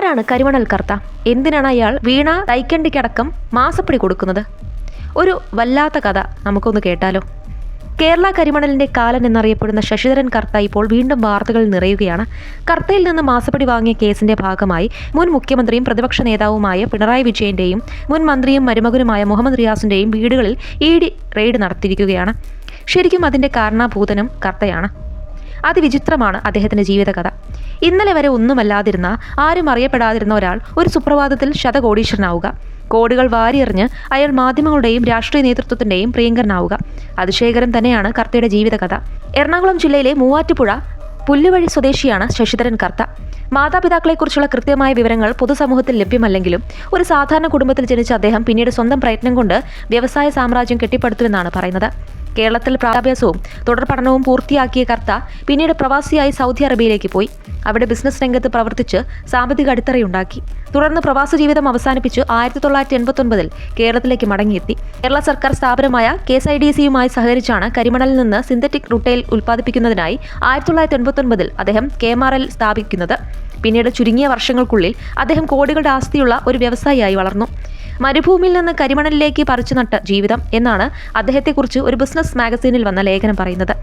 ആരാണ് കരിമണൽ കർത്ത? എന്തിനാണ് അയാൾ വീണ തൈക്കണ്ടിക്കടക്കം മാസപ്പടി കൊടുക്കുന്നത്? ഒരു വല്ലാത്ത കഥ നമുക്കൊന്ന് കേട്ടാലോ. കേരള കരിമണലിന്റെ കാലൻ എന്നറിയപ്പെടുന്ന ശശിധരൻ കർത്ത ഇപ്പോൾ വീണ്ടും വാർത്തകളിൽ നിറയുകയാണ്. കർത്തയിൽ നിന്ന് മാസപ്പടി വാങ്ങിയ കേസിന്റെ ഭാഗമായി മുൻ മുഖ്യമന്ത്രിയും പ്രതിപക്ഷ നേതാവുമായ പിണറായി വിജയന്റെയും മുൻ മന്ത്രിയും മരുമകനുമായ മുഹമ്മദ് റിയാസിന്റെയും വീടുകളിൽ ED റെയ്ഡ് നടത്തിയിരിക്കുകയാണ്. ശരിക്കും അതിന്റെ കാരണഭൂതനും കർത്തയാണ്. അതിവിചിത്രമാണ് അദ്ദേഹത്തിന്റെ ജീവിതകഥ. ഇന്നലെ വരെ ഒന്നുമല്ലാതിരുന്ന, ആരും അറിയപ്പെടാതിരുന്ന ഒരാൾ ഒരു സുപ്രഭാതത്തിൽ ശതകോടീശ്വരനാവുക, കോടികൾ വാരിയെറിഞ്ഞ് അയാൾ മാധ്യമങ്ങളുടെയും രാഷ്ട്രീയ നേതൃത്വത്തിന്റെയും പ്രിയങ്കരനാവുക. അതിശയകരം തന്നെയാണ് കർത്തയുടെ ജീവിതകഥ. എറണാകുളം ജില്ലയിലെ മൂവാറ്റുപുഴ പുല്ലുവഴി സ്വദേശിയാണ് ശശിധരൻ കർത്ത. മാതാപിതാക്കളെക്കുറിച്ചുള്ള കൃത്യമായ വിവരങ്ങൾ പൊതുസമൂഹത്തിൽ ലഭ്യമല്ലെങ്കിലും ഒരു സാധാരണ കുടുംബത്തിൽ ജനിച്ച അദ്ദേഹം പിന്നീട് സ്വന്തം പ്രയത്നം കൊണ്ട് വ്യവസായ സാമ്രാജ്യം കെട്ടിപ്പടുത്തുവെന്നാണ് പറയുന്നത്. കേരളത്തിൽ വിദ്യാഭ്യാസവും തുടർ പഠനവും പൂർത്തിയാക്കിയ കർത്ത പിന്നീട് പ്രവാസിയായി സൗദി അറേബ്യയിലേക്ക് പോയി. അവിടെ ബിസിനസ് രംഗത്ത് പ്രവർത്തിച്ച് സാമ്പത്തിക അടിത്തറയുണ്ടാക്കി. തുടർന്ന് പ്രവാസ ജീവിതം അവസാനിപ്പിച്ച് 1989 കേരളത്തിലേക്ക് മടങ്ങിയെത്തി. കേരള സർക്കാർ സ്ഥാപനമായ KSIDCയുമായി സഹകരിച്ചാണ് കരിമണലിൽ നിന്ന് സിന്തറ്റിക് റുട്ടൈൽ ഉൽപ്പാദിപ്പിക്കുന്നതിനായി 1989 അദ്ദേഹം KMRL സ്ഥാപിക്കുന്നത്. പിന്നീട് ചുരുങ്ങിയ വർഷങ്ങൾക്കുള്ളിൽ അദ്ദേഹം കോടികളുടെ ആസ്തിയുള്ള ഒരു വ്യവസായിയായി വളർന്നു. മരുഭൂമിയിൽ നിന്ന് കരിമണലിലേക്ക് പറിച്ചുനട്ട ജീവിതം എന്നാണ് അദ്ദേഹത്തെക്കുറിച്ച് ഒരു ബിസിനസ് മാഗസീനിൽ വന്ന ലേഖനം പറയുന്നത്.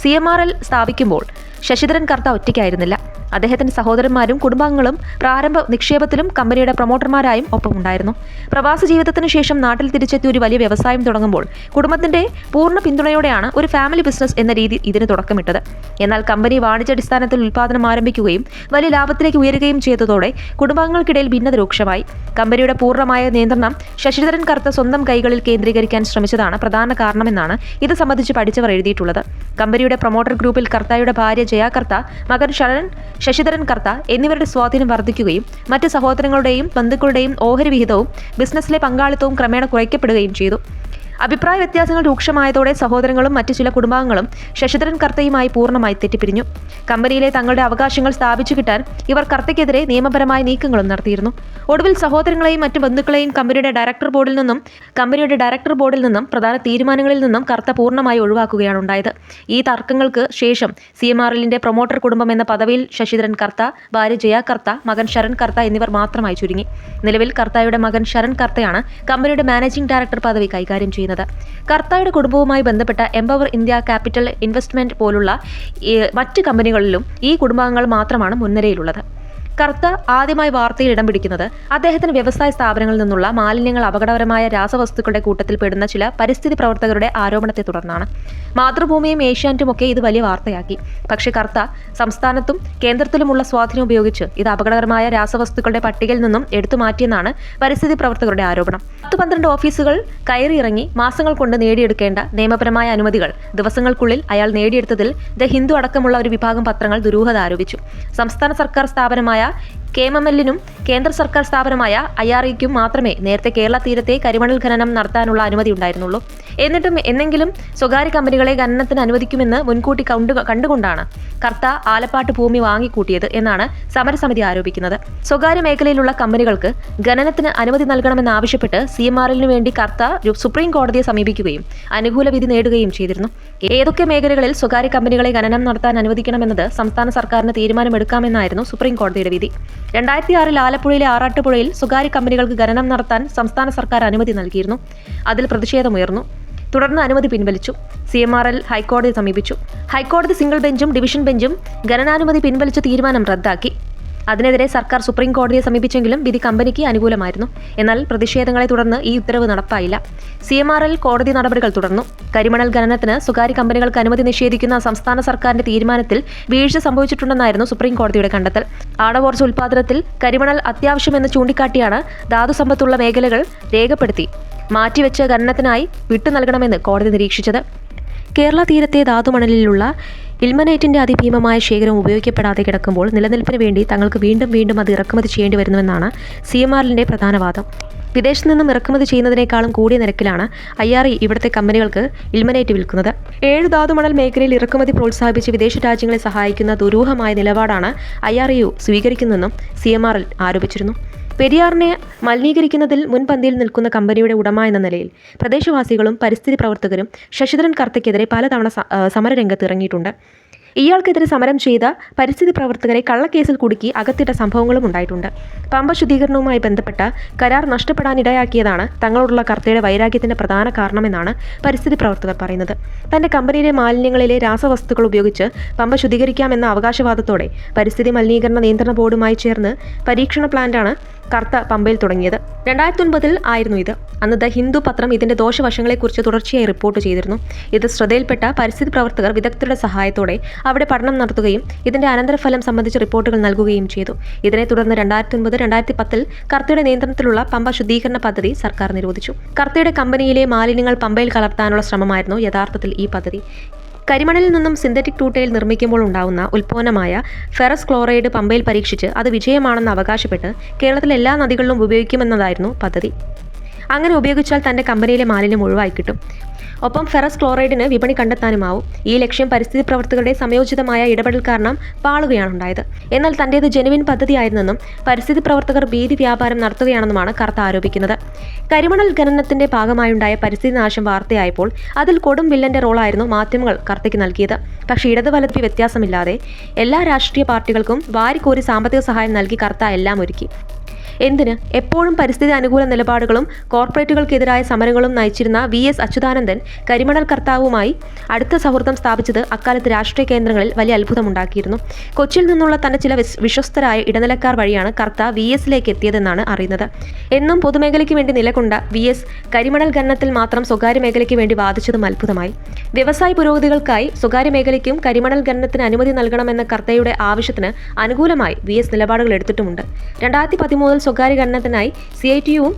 CMRL സ്ഥാപിക്കുമ്പോൾ ശശിധരൻ കർത്ത ഒറ്റയ്ക്കായിരുന്നില്ല. അദ്ദേഹത്തിന്റെ സഹോദരന്മാരും കുടുംബാംഗങ്ങളും പ്രാരംഭ നിക്ഷേപത്തിലും കമ്പനിയുടെ പ്രൊമോട്ടർമാരായും ഒപ്പമുണ്ടായിരുന്നു. പ്രവാസ ജീവിതത്തിന് ശേഷം നാട്ടിൽ തിരിച്ചെത്തി ഒരു വലിയ വ്യവസായം തുടങ്ങുമ്പോൾ കുടുംബത്തിന്റെ പൂർണ്ണ പിന്തുണയോടെയാണ് ഒരു ഫാമിലി ബിസിനസ് എന്ന രീതി ഇതിന് തുടക്കമിട്ടത്. എന്നാൽ കമ്പനി വാണിജ്യാടിസ്ഥാനത്തിൽ ഉൽപ്പാദനം ആരംഭിക്കുകയും വലിയ ലാഭത്തിലേക്ക് ഉയരുകയും ചെയ്തതോടെ കുടുംബാംഗങ്ങൾക്കിടയിൽ ഭിന്നത രൂക്ഷമായി. കമ്പനിയുടെ പൂർണ്ണമായ നിയന്ത്രണം ശശിധരൻ കർത്ത സ്വന്തം കൈകളിൽ കേന്ദ്രീകരിക്കാൻ ശ്രമിച്ചതാണ് പ്രധാന കാരണമെന്നാണ് ഇത് സംബന്ധിച്ച് പഠിച്ചവർ എഴുതിയിട്ടുള്ളത്. കമ്പനിയുടെ പ്രൊമോട്ടർ ഗ്രൂപ്പിൽ കർത്തായുടെ ഭാര്യ ജയ കർത്ത, മകൻ ശശിധരൻ കർത്ത എന്നിവരുടെ സ്വാധീനം വർദ്ധിക്കുകയും മറ്റ് സഹോദരങ്ങളുടെയും ബന്ധുക്കളുടെയും ഓഹരി വിഹിതവും ബിസിനസ്സിലെ പങ്കാളിത്തവും ക്രമേണ കുറയ്ക്കപ്പെടുകയും ചെയ്തു. അഭിപ്രായ വ്യത്യാസങ്ങൾ രൂക്ഷമായതോടെ സഹോദരങ്ങളും മറ്റു ചില കുടുംബാംഗങ്ങളും ശശിധരൻ കർത്തയുമായി പൂർണ്ണമായി തെറ്റിപ്പിരിഞ്ഞു. കമ്പനിയിലെ തങ്ങളുടെ അവകാശങ്ങൾ സ്ഥാപിച്ചു കിട്ടാൻ ഇവർ കർത്തയ്ക്കെതിരെ നിയമപരമായ നീക്കങ്ങളും നടത്തിയിരുന്നു. ഒടുവിൽ സഹോദരങ്ങളെയും മറ്റു ബന്ധുക്കളെയും കമ്പനിയുടെ ഡയറക്ടർ ബോർഡിൽ നിന്നും പ്രധാന തീരുമാനങ്ങളിൽ നിന്നും കർത്ത പൂർണ്ണമായി ഒഴിവാക്കുകയാണ് ഉണ്ടായത്. ഈ തർക്കങ്ങൾക്ക് ശേഷം CMRLന്റെ പ്രൊമോട്ടർ കുടുംബം എന്ന പദവിയിൽ ശശിധരൻ കർത്ത, ഭാര്യ ജയ കർത്ത, മകൻ ശരൺ കർത്ത എന്നിവർ മാത്രമായി ചുരുങ്ങി. നിലവിൽ കർത്തയുടെ മകൻ ശരൺ കർത്തയാണ് കമ്പനിയുടെ മാനേജിംഗ് ഡയറക്ടർ പദവി കൈകാര്യം ചെയ്യുന്നത്. കർത്തയുടെ കുടുംബവുമായി ബന്ധപ്പെട്ട എംപവർ ഇന്ത്യ ക്യാപിറ്റൽ ഇൻവെസ്റ്റ്മെന്റ് പോലുള്ള മറ്റ് കമ്പനികളിലും ഈ കുടുംബാംഗങ്ങൾ മാത്രമാണ് മുൻനിരയിലുള്ളത്. കർത്ത ആദ്യമായി വാർത്തയിൽ ഇടം പിടിക്കുന്നത് അദ്ദേഹത്തിന് വ്യവസായ സ്ഥാപനങ്ങളിൽ നിന്നുള്ള മാലിന്യങ്ങൾ അപകടകരമായ രാസവസ്തുക്കളുടെ കൂട്ടത്തിൽ പെടുന്ന ചില പരിസ്ഥിതി പ്രവർത്തകരുടെ ആരോപണത്തെ തുടർന്നാണ്. മാതൃഭൂമിയും ഏഷ്യാനെറ്റും ഒക്കെ ഇത് വലിയ വാർത്തയാക്കി. പക്ഷേ കർത്ത സംസ്ഥാനത്തും കേന്ദ്രത്തിലുമുള്ള സ്വാധീനം ഉപയോഗിച്ച് ഇത് അപകടകരമായ രാസവസ്തുക്കളുടെ പട്ടികയിൽ നിന്നും എടുത്തു മാറ്റിയെന്നാണ് പരിസ്ഥിതി പ്രവർത്തകരുടെ ആരോപണം. 10-12 ഓഫീസുകൾ കയറിയിറങ്ങി മാസങ്ങൾ കൊണ്ട് നേടിയെടുക്കേണ്ട നിയമപരമായ അനുമതികൾ ദിവസങ്ങൾക്കുള്ളിൽ അയാൾ നേടിയെടുത്തതിൽ ദ ഹിന്ദു അടക്കമുള്ള ഒരു വിഭാഗം പത്രങ്ങൾ ദുരൂഹത ആരോപിച്ചു. സംസ്ഥാന സർക്കാർ സ്ഥാപനമായ KMMLനും കേന്ദ്ര സർക്കാർ സ്ഥാപനമായ IREക്കും മാത്രമേ നേരത്തെ കേരള തീരത്തെ കരിമണൽ ഖനനം നടത്താനുള്ള അനുമതി ഉണ്ടായിരുന്നുള്ളൂ. എന്നിട്ടും എന്നെങ്കിലും സ്വകാര്യ കമ്പനികളെ ഖനനത്തിന് അനുവദിക്കുമെന്ന് മുൻകൂട്ടി കണ്ടുകൊണ്ടാണ് കർത്ത ആലപ്പാട്ട് ഭൂമി വാങ്ങിക്കൂട്ടിയത് എന്നാണ് സമരസമിതി ആരോപിക്കുന്നത്. സ്വകാര്യ മേഖലയിലുള്ള കമ്പനികൾക്ക് ഖനനത്തിന് അനുമതി നൽകണമെന്നാവശ്യപ്പെട്ട് CMRLനു വേണ്ടി കർത്ത സുപ്രീം കോടതിയെ സമീപിക്കുകയും അനുകൂല വിധി നേടുകയും ചെയ്തിരുന്നു. ഏതൊക്കെ മേഖലകളിൽ സ്വകാര്യ കമ്പനികളെ ഖനനം നടത്താൻ അനുവദിക്കണമെന്നത് സംസ്ഥാന സർക്കാരിന് തീരുമാനമെടുക്കാമെന്നായിരുന്നു സുപ്രീം കോടതിയുടെ വിധി. 2006 ആലപ്പുഴയിലെ ആറാട്ടുപുഴയിൽ സ്വകാര്യ കമ്പനികൾക്ക് ഖനനം നടത്താൻ സംസ്ഥാന സർക്കാർ അനുമതി നൽകിയിരുന്നു. അതിൽ പ്രതിഷേധമുയർന്നു. തുടർന്ന് അനുമതി പിൻവലിച്ചു. CMRL ഹൈക്കോടതിയെ സമീപിച്ചു. ഹൈക്കോടതി സിംഗിൾ ബെഞ്ചും ഡിവിഷൻ ബെഞ്ചും ഖനനാനുമതി പിൻവലിച്ച തീരുമാനം റദ്ദാക്കി. അതിനെതിരെ സർക്കാർ സുപ്രീം കോടതിയെ സമീപിച്ചെങ്കിലും വിധി കമ്പനിക്ക് അനുകൂലമായിരുന്നു. എന്നാൽ പ്രതിഷേധങ്ങളെ തുടർന്ന് ഈ ഉത്തരവ് നടപ്പായില്ല. CMRL കോടതി നടപടികൾ തുടർന്നു. കരിമണൽ ഖനനത്തിന് സ്വകാര്യ കമ്പനികൾക്ക് അനുമതി നിഷേധിക്കുന്ന സംസ്ഥാന സർക്കാരിന്റെ തീരുമാനത്തിൽ വീഴ്ച സംഭവിച്ചിട്ടുണ്ടെന്നായിരുന്നു സുപ്രീം കോടതിയുടെ കണ്ടെത്തൽ. ആണവോർജ്ജ ഉൽപ്പാദനത്തിൽ കരിമണൽ അത്യാവശ്യമെന്ന് ചൂണ്ടിക്കാട്ടിയാണ് ധാതുസമ്പത്തുള്ള മേഖലകൾ രേഖപ്പെടുത്തി മാറ്റിവെച്ച് ഖനനത്തിനായി വിട്ടു നൽകണമെന്ന് കോടതി നിരീക്ഷിച്ചത്. കേരള തീരത്തെ ധാതുമണലിലുള്ള ഇൽമനൈറ്റിന്റെ അതിഭീമമായ ശേഖരം ഉപയോഗിക്കപ്പെടാതെ കിടക്കുമ്പോൾ നിലനിൽപ്പിന് വേണ്ടി തങ്ങൾക്ക് വീണ്ടും അത് ഇറക്കുമതി ചെയ്യേണ്ടി വരുന്നുവെന്നാണ് CMRLന്റെ പ്രധാന വാദം. വിദേശത്തു നിന്നും ഇറക്കുമതി ചെയ്യുന്നതിനേക്കാളും കൂടിയ നിരക്കിലാണ് IRE ഇവിടുത്തെ കമ്പനികൾക്ക് ഇൽമനൈറ്റ് വിൽക്കുന്നത്. 7 ധാതുമണൽ മേഖലയിൽ ഇറക്കുമതി പ്രോത്സാഹിപ്പിച്ച് വിദേശ രാജ്യങ്ങളെ സഹായിക്കുന്ന ദുരൂഹമായ നിലപാടാണ് IREU സ്വീകരിക്കുന്നതെന്നും CMRL ആരോപിച്ചിരുന്നു. പെരിയാറിനെ മലിനീകരിക്കുന്നതിൽ മുൻപന്തിയിൽ നിൽക്കുന്ന കമ്പനിയുടെ ഉടമ എന്ന നിലയിൽ പ്രദേശവാസികളും പരിസ്ഥിതി പ്രവർത്തകരും ശശിധരൻ കർത്തയ്ക്കെതിരെ പലതവണ സമരരംഗത്ത് ഇറങ്ങിയിട്ടുണ്ട്. ഇയാൾക്കെതിരെ സമരം ചെയ്ത പരിസ്ഥിതി പ്രവർത്തകരെ കള്ളക്കേസിൽ കുടുക്കി അകത്തിട്ട സംഭവങ്ങളും ഉണ്ടായിട്ടുണ്ട്. പമ്പ ശുദ്ധീകരണവുമായി ബന്ധപ്പെട്ട കരാർ നഷ്ടപ്പെടാനിടയാക്കിയതാണ് തങ്ങളോടുള്ള കർത്തയുടെ വൈരാഗ്യത്തിന്റെ പ്രധാന കാരണമെന്നാണ് പരിസ്ഥിതി പ്രവർത്തകർ പറയുന്നത്. തന്റെ കമ്പനിയിലെ മാലിന്യങ്ങളിലെ രാസവസ്തുക്കൾ ഉപയോഗിച്ച് പമ്പ ശുദ്ധീകരിക്കാമെന്ന അവകാശവാദത്തോടെ പരിസ്ഥിതി മലിനീകരണ നിയന്ത്രണ ബോർഡുമായി ചേർന്ന് പരീക്ഷണ പ്ലാന്റാണ് കർത്ത പമ്പയിൽ തുടങ്ങിയത്. 2009 ആയിരുന്നു ഇത്. അന്ന് ദ ഹിന്ദു പത്രം ഇതിന്റെ ദോഷവശങ്ങളെക്കുറിച്ച് തുടർച്ചയായി റിപ്പോർട്ട് ചെയ്തിരുന്നു. ഇത് ശ്രദ്ധയിൽപ്പെട്ട പരിസ്ഥിതി പ്രവർത്തകർ വിദഗ്ധരുടെ സഹായത്തോടെ അവിടെ പഠനം നടത്തുകയും ഇതിന്റെ അനന്തരഫലം സംബന്ധിച്ച് റിപ്പോർട്ടുകൾ നൽകുകയും ചെയ്തു. ഇതിനെ തുടർന്ന് 2009-2010 കർത്തയുടെ നിയന്ത്രണത്തിലുള്ള പമ്പ ശുദ്ധീകരണ പദ്ധതി സർക്കാർ നിരോധിച്ചു. കർത്തയുടെ കമ്പനിയിലെ മാലിന്യങ്ങൾ പമ്പയിൽ കലർത്താനുള്ള ശ്രമമായിരുന്നു യഥാർത്ഥത്തിൽ ഈ പദ്ധതി. കരിമണലിൽ നിന്നും സിന്തറ്റിക് ടൂട്ടയിൽ നിർമ്മിക്കുമ്പോൾ ഉണ്ടാവുന്ന ഉൽപ്പന്നമായ ഫെറസ് ക്ലോറൈഡ് പമ്പയിൽ പരീക്ഷിച്ച് അത് വിജയമാണെന്ന് അവകാശപ്പെട്ട് കേരളത്തിലെ എല്ലാ നദികളിലും ഉപയോഗിക്കുമെന്നതായിരുന്നു പദ്ധതി. അങ്ങനെ ഉപയോഗിച്ചാൽ തൻ്റെ കമ്പനിയിലെ മാലിന്യം ഒഴിവായി കിട്ടും. ഒപ്പം ഫെറസ് ക്ലോറൈഡിന് വിപണി കണ്ടെത്താനുമാവും. ഈ ലക്ഷ്യം പരിസ്ഥിതി പ്രവർത്തകരുടെ സംയോജിതമായ ഇടപെടൽ കാരണം പാളുകയാണുണ്ടായത്. എന്നാൽ തൻ്റേത് ജെനുവിൻ പദ്ധതിയായിരുന്നെന്നും പരിസ്ഥിതി പ്രവർത്തകർ ഭീതി വ്യാപാരം നടത്തുകയാണെന്നുമാണ് കർത്ത ആരോപിക്കുന്നത്. കരിമണൽ ഖനനത്തിന്റെ ഭാഗമായുണ്ടായ പരിസ്ഥിതി നാശം വാർത്തയായപ്പോൾ അതിൽ കൊടും വില്ലന്റെ റോളായിരുന്നു മാധ്യമങ്ങൾ കർത്തയ്ക്ക് നൽകിയത്. പക്ഷേ ഇടത് വലത് വ്യത്യാസമില്ലാതെ എല്ലാ രാഷ്ട്രീയ പാർട്ടികൾക്കും വാരിക്കോരി സാമ്പത്തിക സഹായം നൽകി കർത്ത എല്ലാം ഒരുക്കി. എന്തിന്? എപ്പോഴും പരിസ്ഥിതി അനുകൂല നിലപാടുകളും കോർപ്പറേറ്റുകൾക്കെതിരായ സമരങ്ങളും നയിച്ചിരുന്ന VS അച്യുതാനന്ദൻ കരിമണൽ കർത്താവുമായി അടുത്ത സൗഹൃദം സ്ഥാപിച്ചത് അക്കാലത്ത് രാഷ്ട്രീയ കേന്ദ്രങ്ങളിൽ വലിയ അത്ഭുതമുണ്ടാക്കിയിരുന്നു. കൊച്ചിയിൽ നിന്നുള്ള തന്റെ ചില വിശ്വസ്തരായ ഇടനിലക്കാർ വഴിയാണ് കർത്ത VSലേക്ക് എത്തിയതെന്നാണ് അറിയുന്നത്. എന്നും പൊതുമേഖലയ്ക്ക് വേണ്ടി നിലകൊണ്ട VS കരിമണൽ ഖനനത്തിൽ മാത്രം സ്വകാര്യ മേഖലയ്ക്ക് വേണ്ടി വാദിച്ചതും അത്ഭുതമായി. വ്യവസായ പുരോഗതികൾക്കായി സ്വകാര്യ മേഖലയ്ക്കും കരിമണൽ ഖനനത്തിന് അനുമതി നൽകണമെന്ന കർത്തയുടെ ആവശ്യത്തിന് അനുകൂലമായി VS നിലപാടുകൾ എടുത്തിട്ടുമുണ്ട്. 2013 സ്വകാര്യ ഖനനത്തിനായി CITUവും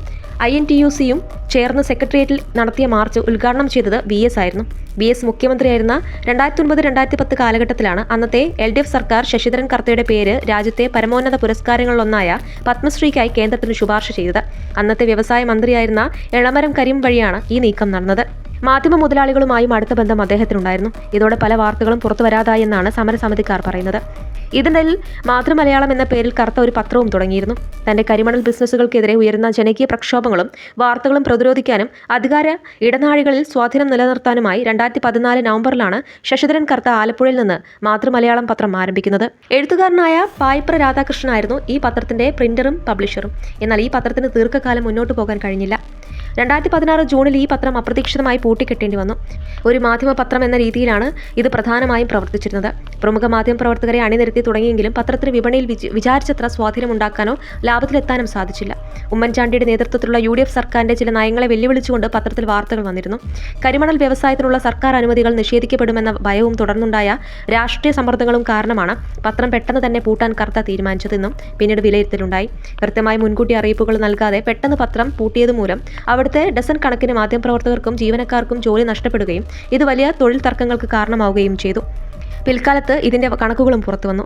INTUCയും ചേർന്ന് സെക്രട്ടേറിയറ്റിൽ നടത്തിയ മാർച്ച് ഉദ്ഘാടനം ചെയ്തത് VS ആയിരുന്നു. VS മുഖ്യമന്ത്രിയായിരുന്ന 2009-2010 കാലഘട്ടത്തിലാണ് അന്നത്തെ LDF സർക്കാർ ശശിധരൻ കർത്തയുടെ പേര് രാജ്യത്തെ പരമോന്നത പുരസ്കാരങ്ങളിലൊന്നായ പത്മശ്രീക്കായി കേന്ദ്രത്തിന് ശുപാർശ ചെയ്തത്. അന്നത്തെ വ്യവസായ മന്ത്രിയായിരുന്ന എളമരം കരീം വഴിയാണ് ഈ നീക്കം നടന്നത്. മാധ്യമ മുതലാളികളുമായും അടുത്ത ബന്ധം അദ്ദേഹത്തിനുണ്ടായിരുന്നു. ഇതോടെ പല വാർത്തകളും പുറത്തു വരാതായി എന്നാണ് സമരസമിതിക്കാർ പറയുന്നത്. ഇതിനിടയിൽ മാതൃമലയാളം എന്ന പേരിൽ കർത്ത ഒരു പത്രവും തുടങ്ങിയിരുന്നു. തന്റെ കരിമണൽ ബിസിനസ്സുകൾക്കെതിരെ ഉയരുന്ന ജനകീയ പ്രക്ഷോഭങ്ങളും വാർത്തകളും പ്രതിരോധിക്കാനും അധികാര ഇടനാഴികളിൽ സ്വാധീനം നിലനിർത്താനുമായി 2014 നവംബറിലാണ് ശശിധരൻ കർത്ത ആലപ്പുഴയിൽ നിന്ന് മാതൃമലയാളം പത്രം ആരംഭിക്കുന്നത്. എഴുത്തുകാരനായ പായിപ്ര രാധാകൃഷ്ണനായിരുന്നു ഈ പത്രത്തിന്റെ പ്രിന്ററും പബ്ലിഷറും. എന്നാൽ ഈ പത്രത്തിന് ദീർഘകാലം മുന്നോട്ട് പോകാൻ കഴിഞ്ഞില്ല. 2016 ജൂണിൽ ഈ പത്രം അപ്രതീക്ഷിതമായി പൂട്ടിക്കെട്ടേണ്ടി വന്നു. ഒരു മാധ്യമ പത്രം എന്ന രീതിയിലാണ് ഇത് പ്രധാനമായും പ്രവർത്തിച്ചിരുന്നത്. പ്രമുഖ മാധ്യമ പ്രവർത്തകരെ അണിനിരത്തി തുടങ്ങിയെങ്കിലും പത്രത്തിന് വിപണിയിൽ വിചാരിച്ചത്ര സ്വാധീനമുണ്ടാക്കാനോ ലാഭത്തിലെത്താനും സാധിച്ചില്ല. ഉമ്മൻചാണ്ടിയുടെ നേതൃത്വത്തിലുള്ള UDF സർക്കാരിന്റെ ചില നയങ്ങളെ വെല്ലുവിളിച്ചുകൊണ്ട് പത്രത്തിൽ വാർത്തകൾ വന്നിരുന്നു. കരിമണൽ വ്യവസായത്തിനുള്ള സർക്കാർ അനുമതികൾ നിഷേധിക്കപ്പെടുമെന്ന ഭയവും തുടർന്നുണ്ടായ രാഷ്ട്രീയ സമ്മർദ്ദങ്ങളും കാരണമാണ് പത്രം പെട്ടെന്ന് തന്നെ പൂട്ടാൻ കർത്ത തീരുമാനിച്ചതെന്നും പിന്നീട് വിലയിരുത്തലുണ്ടായി. കൃത്യമായി മുൻകൂട്ടി അറിയിപ്പുകൾ നൽകാതെ പെട്ടെന്ന് പത്രം പൂട്ടിയതുമൂലം അവിടുത്തെ ഡസൻ കണക്കിന് മാധ്യമപ്രവർത്തകർക്കും ജീവനക്കാർക്കും ജോലി നഷ്ടപ്പെടുകയും ഇത് വലിയ തൊഴിൽ തർക്കങ്ങൾക്ക് കാരണമാവുകയും ചെയ്തു. പിൽക്കാലത്ത് ഇതിന്റെ കണക്കുകളും പുറത്തുവന്നു.